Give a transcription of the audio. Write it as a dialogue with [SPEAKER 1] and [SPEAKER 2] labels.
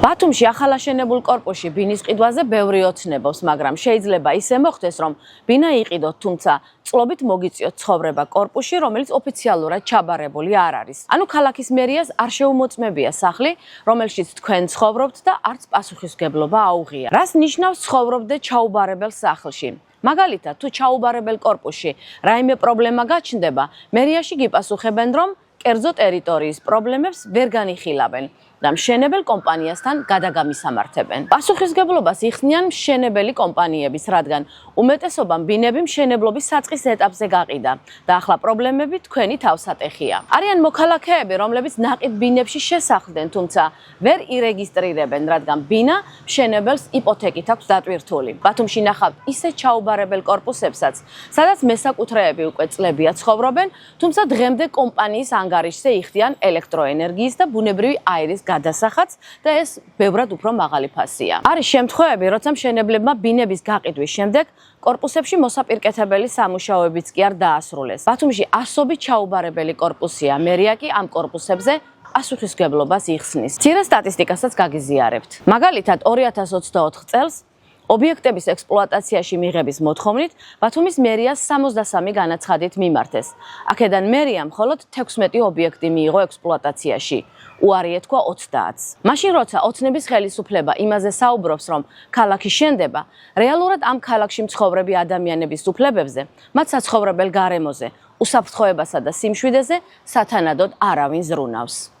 [SPEAKER 1] ბათუმში ახალაშენებულ კორპუსში ბინის ყიდვაზე ბევრი ოცნებობს, მაგრამ შეიძლება ისე მოხდეს, რომ ბინა იყიდოთ, თუმცა წლობით მოგიწიოთ ცხოვრება კორპუსში, რომელიც ოფიციალურად ჩაბარებული არ არის. ანუ ქალაქის მერიას არ შეუმოწმებია სახლი, რომელშიც თქვენ ცხოვრობთ და არც პასუხისმგებლობა აუღია. რას ნიშნავს ცხოვრობდე ჩაუბარებელ სახლში? მაგალითად, თუ ჩაუბარებელ კორპუსში რაიმე პრობლემა გაჩნდება, მერიაში გიპასუხებენ, რომ კერძო ტერიტორიის პრობლემებს ვერ განიხილავენ და მშენებელ კომპანიასთან გადაგამისამართებენ. პასუხისმგებლობას იხსნიან მშენებელი კომპანიების, რადგან უმეტესობამ ბინები მშენებლობის საწყის ეტაპზე გაყიდა და ახლა პრობლემები თქვენი თავსატეხია. არიან მოქალაქეები, რომლებიც ნაყიდ ბინებში შესახლდნენ, თუმცა ვერ ირეგისტრირებენ, რადგან ბინა მშენებელს იპოთეკით აქვს დატვირთული. ბათუმში ნახავთ ისე ჩაუბარებელ კორპუსებსაც, სადაც მესაკუთრეები უკვე წლებია ცხოვრობენ, თუმცა დღემდე კომპანიის ანგარიშზე იხდიან ელექტროენერგიის და ბუნებრივი აირის გადასახადს და ეს ბევრად უფრო მაღალი ფასია. არის შემთხვევები, როცა მშენებლებმა ბინების გაყიდვის შემდეგ კორპუსებში მოსაპირკეთებელი სამუშაოებიც კი არ დაასრულეს. ბათუმში ასობით ჩაუბარებელი კორპუსია, მერია კი ამ კორპუსებზე პასუხისმგებლობას იხსნის. მცირე სტატისტიკასაც გაგიზიარებთ. მაგალითად, 2024 წელს ობიექტების ექსპლუატაციაში მიღების მოთხოვნით ბათუმის მერიას 63 განაცხადით მიმართეს. აქედან მერიამ მხოლოდ 16 ობიექტი მიიღო ექსპლუატაციაში. უარი ეთქვა 30-ს. მაშინ როცა ოცნების ხელისუფლება იმაზე საუბრობს, რომ ქალაქი შენდება, რეალურად ამ ქალაქში მცხოვრები ადამიანების უფლებებზე, მათ საცხოვრებელ გარემოზე, უსაფრთხოებასა და სიმშვიდეზე სათანადოდ არავინ ზრუნავს.